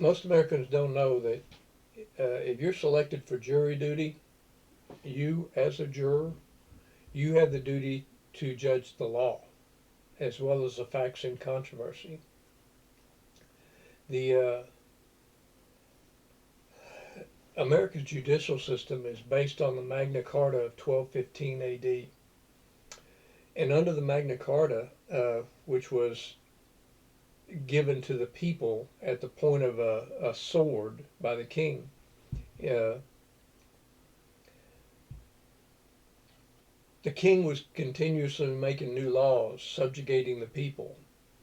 most Americans don't know that if you're selected for jury duty, you as a juror, you have the duty to judge the law as well as the facts in controversy. The America's judicial system is based on the Magna Carta of 1215 AD. And under the Magna Carta, which was given to the people at the point of a sword by the king, uh, the king was continuously making new laws subjugating the people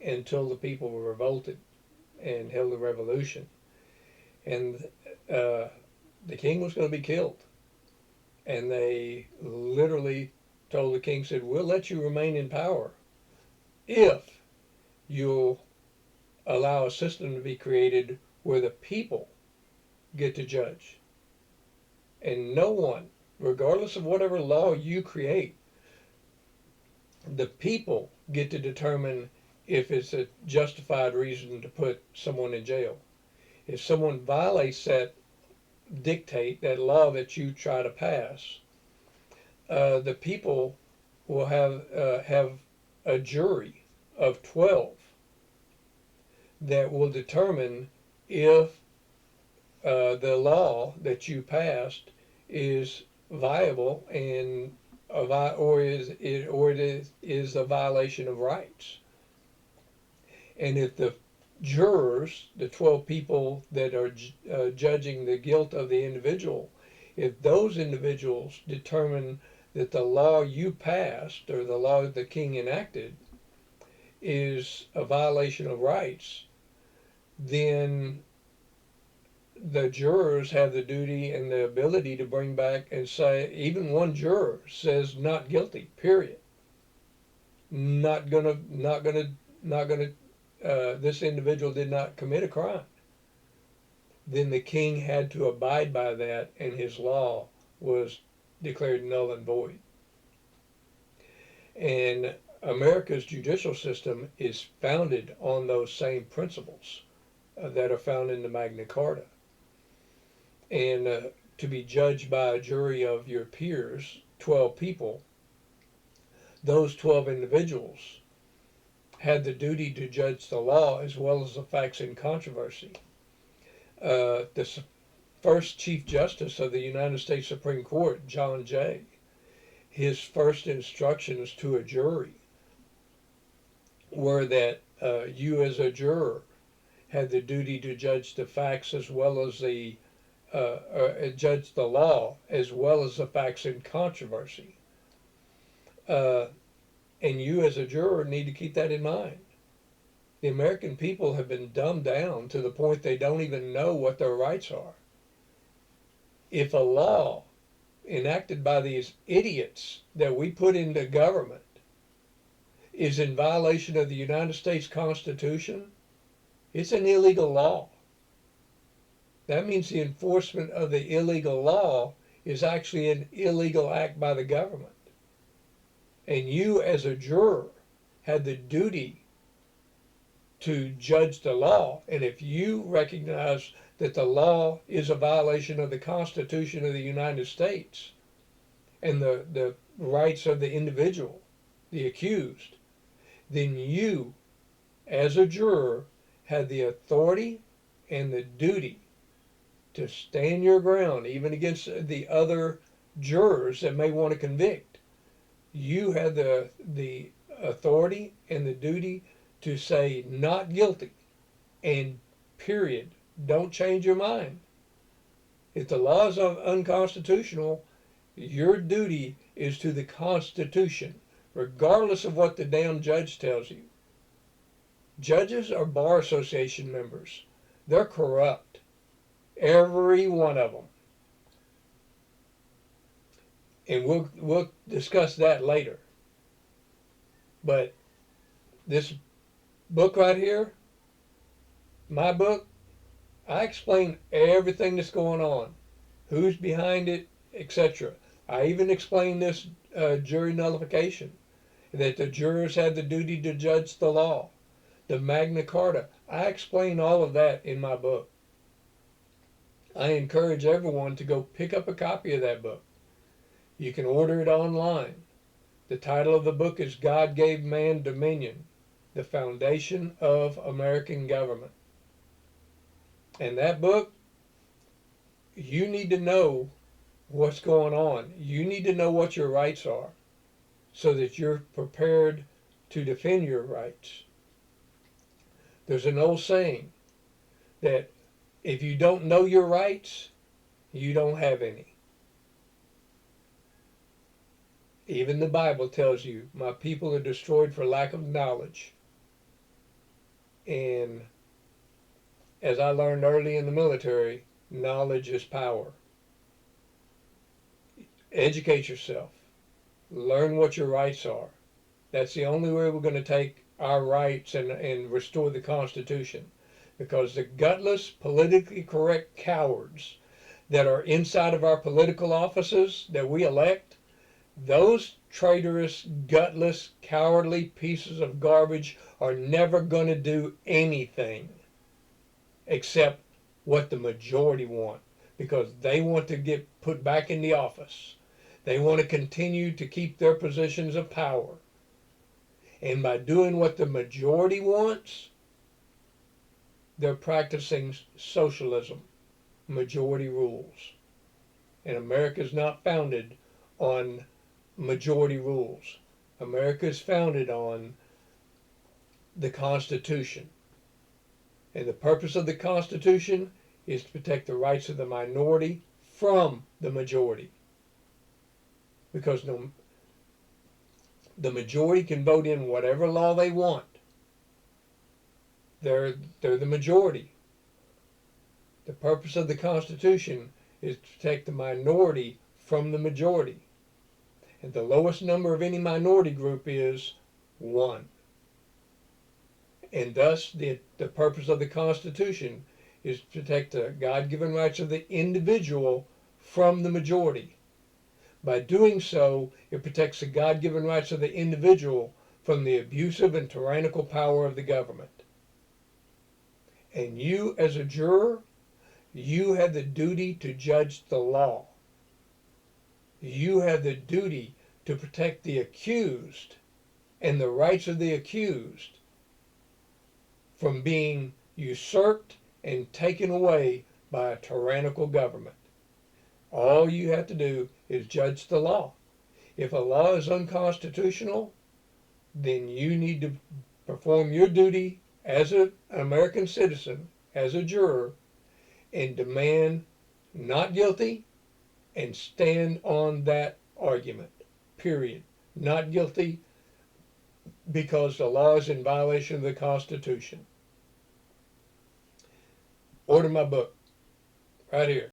until the people were revolted and held a revolution. And the king was going to be killed. And they literally told the king, said, we'll let you remain in power if you'll allow a system to be created where the people get to judge. And no one, regardless of whatever law you create, the people get to determine if it's a justified reason to put someone in jail. If someone violates that dictate, that law that you try to pass, the people will have a jury of 12 that will determine if the law that you passed is viable and or it is a violation of rights. And if the jurors, the 12 people that are judging the guilt of the individual, if those individuals determine that the law you passed or the law the king enacted is a violation of rights, then the jurors have the duty and the ability to bring back and say, even one juror says not guilty, period. Not gonna, this individual did not commit a crime. Then the king had to abide by that, and his law was declared null and void. And America's judicial system is founded on those same principles that are found in the Magna Carta. And to be judged by a jury of your peers, 12 people, those 12 individuals had the duty to judge the law as well as the facts in controversy. The first Chief Justice of the United States Supreme Court, John Jay, his first instructions to a jury were that you as a juror had the duty to judge the facts as well as the judge the law as well as the facts in controversy. And you as a juror need to keep that in mind. The American people have been dumbed down to the point they don't even know what their rights are. If a law enacted by these idiots that we put into government is in violation of the United States Constitution, it's an illegal law. That means the enforcement of the illegal law is actually an illegal act by the government. And you as a juror had the duty to judge the law. And if you recognize that the law is a violation of the Constitution of the United States and the rights of the individual, the accused, then you as a juror had the authority and the duty to stand your ground even against the other jurors that may want to convict. You have the authority and the duty to say not guilty and period. Don't change your mind. If the law is unconstitutional, your duty is to the Constitution, regardless of what the damn judge tells you. Judges are Bar Association members. They're corrupt. Every one of them. And we'll discuss that later. But this book right here, my book, I explain everything that's going on, who's behind it, etc. I even explain this jury nullification, that the jurors had the duty to judge the law, the Magna Carta. I explain all of that in my book. I encourage everyone to go pick up a copy of that book. You can order it online. The title of the book is God Gave Man Dominion, the Foundation of American Government. And that book, you need to know what's going on. You need to know what your rights are so that you're prepared to defend your rights. There's an old saying that if you don't know your rights, you don't have any. Even the Bible tells you, my people are destroyed for lack of knowledge. And as I learned early in the military, knowledge is power. Educate yourself. Learn what your rights are. That's the only way we're going to take our rights and restore the Constitution. Because the gutless, politically correct cowards that are inside of our political offices that we elect, those traitorous, gutless, cowardly pieces of garbage are never going to do anything except what the majority want, because they want to get put back in the office. They want to continue to keep their positions of power. And by doing what the majority wants, they're practicing socialism, majority rules. And America is not founded on majority rules. America is founded on the Constitution. And the purpose of the Constitution is to protect the rights of the minority from the majority. Because the majority can vote in whatever law they want. They're the majority. The purpose of the Constitution is to protect the minority from the majority. And the lowest number of any minority group is 1. And thus, the purpose of the Constitution is to protect the God-given rights of the individual from the majority. By doing so, it protects the God-given rights of the individual from the abusive and tyrannical power of the government. And you, as a juror, you have the duty to judge the law. You have the duty to protect the accused and the rights of the accused from being usurped and taken away by a tyrannical government. All you have to do is judge the law. If a law is unconstitutional, then you need to perform your duty as an American citizen, as a juror, and demand not guilty and stand on that argument, period. Not guilty because the law is in violation of the Constitution. Order my book right here.